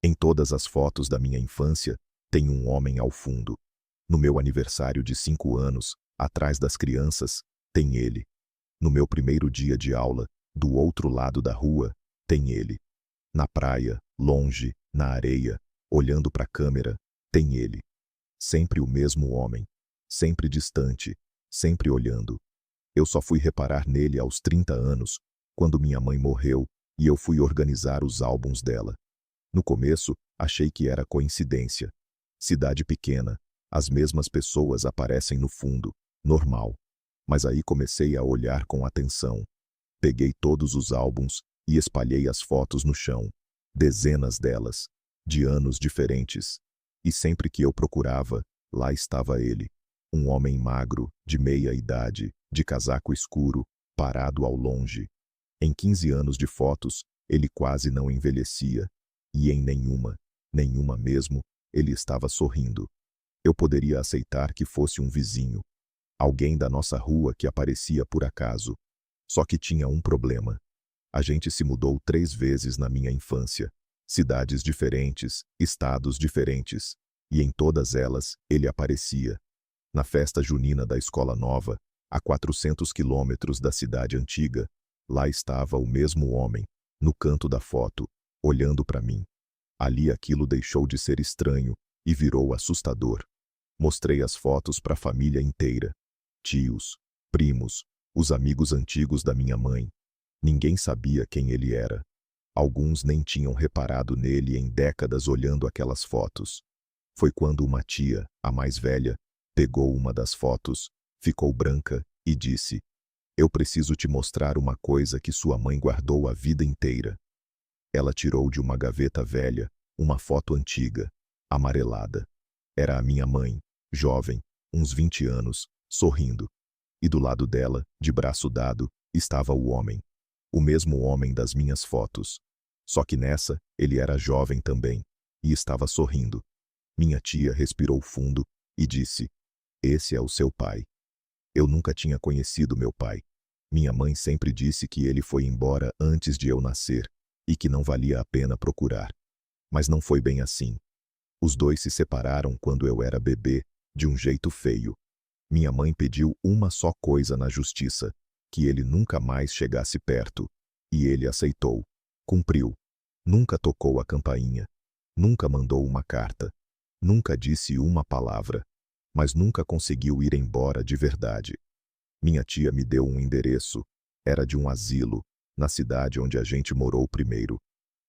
Em todas as fotos da minha infância, tem um homem ao fundo. No meu aniversário de 5 anos, atrás das crianças, tem ele. No meu primeiro dia de aula, do outro lado da rua, tem ele. Na praia, longe, na areia, olhando para a câmera, tem ele. Sempre o mesmo homem. Sempre distante, sempre olhando. Eu só fui reparar nele aos 30 anos, quando minha mãe morreu e eu fui organizar os álbuns dela. No começo, achei que era coincidência. Cidade pequena, as mesmas pessoas aparecem no fundo, normal. Mas aí comecei a olhar com atenção. Peguei todos os álbuns e espalhei as fotos no chão. Dezenas delas, de anos diferentes. E sempre que eu procurava, lá estava ele. Um homem magro, de meia idade, de casaco escuro, parado ao longe. Em 15 anos de fotos, ele quase não envelhecia. E em nenhuma mesmo, ele estava sorrindo. Eu poderia aceitar que fosse um vizinho. Alguém da nossa rua que aparecia por acaso. Só que tinha um problema. A gente se mudou 3 vezes na minha infância. Cidades diferentes, estados diferentes. E em todas elas, ele aparecia. Na festa junina da escola nova, a 400 quilômetros da cidade antiga, lá estava o mesmo homem, no canto da foto, olhando para mim. Ali aquilo deixou de ser estranho e virou assustador. Mostrei as fotos para a família inteira. Tios, primos, os amigos antigos da minha mãe. Ninguém sabia quem ele era. Alguns nem tinham reparado nele em décadas olhando aquelas fotos. Foi quando uma tia, a mais velha, pegou uma das fotos, ficou branca e disse: "Eu preciso te mostrar uma coisa que sua mãe guardou a vida inteira." Ela tirou de uma gaveta velha uma foto antiga, amarelada. Era a minha mãe, jovem, uns 20 anos, sorrindo. E do lado dela, de braço dado, estava o homem. O mesmo homem das minhas fotos. Só que nessa, ele era jovem também, e estava sorrindo. Minha tia respirou fundo e disse: "Esse é o seu pai." Eu nunca tinha conhecido meu pai. Minha mãe sempre disse que ele foi embora antes de eu nascer, e que não valia a pena procurar. Mas não foi bem assim. Os dois se separaram quando eu era bebê, de um jeito feio. Minha mãe pediu uma só coisa na justiça: que ele nunca mais chegasse perto. E ele aceitou. Cumpriu. Nunca tocou a campainha. Nunca mandou uma carta. Nunca disse uma palavra. Mas nunca conseguiu ir embora de verdade. Minha tia me deu um endereço. Era de um asilo, na cidade onde a gente morou primeiro.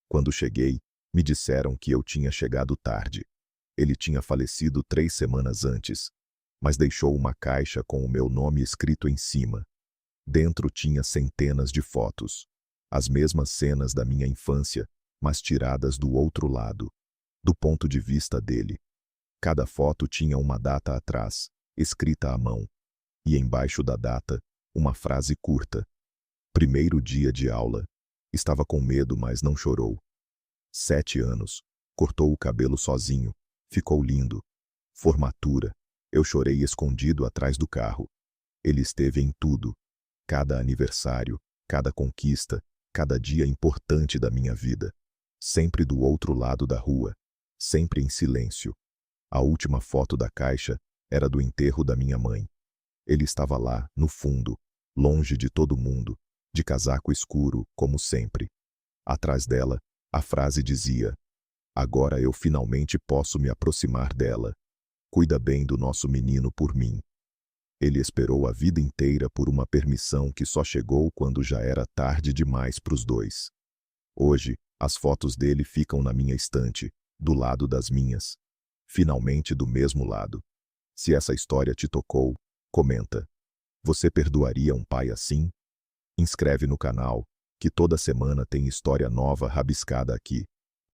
Quando cheguei, me disseram que eu tinha chegado tarde. Ele tinha falecido 3 semanas antes, mas deixou uma caixa com o meu nome escrito em cima. Dentro tinha centenas de fotos. As mesmas cenas da minha infância, mas tiradas do outro lado, do ponto de vista dele. Cada foto tinha uma data atrás, escrita à mão. E embaixo da data, uma frase curta. Primeiro dia de aula. Estava com medo, mas não chorou. 7 anos. Cortou o cabelo sozinho. Ficou lindo. Formatura. Eu chorei escondido atrás do carro. Ele esteve em tudo. Cada aniversário, cada conquista, cada dia importante da minha vida. Sempre do outro lado da rua. Sempre em silêncio. A última foto da caixa era do enterro da minha mãe. Ele estava lá, no fundo, longe de todo mundo, de casaco escuro, como sempre. Atrás dela, a frase dizia: "Agora eu finalmente posso me aproximar dela. Cuida bem do nosso menino por mim." Ele esperou a vida inteira por uma permissão que só chegou quando já era tarde demais para os dois. Hoje, as fotos dele ficam na minha estante, do lado das minhas. Finalmente do mesmo lado. Se essa história te tocou, comenta. Você perdoaria um pai assim? Inscreve no canal, que toda semana tem história nova rabiscada aqui.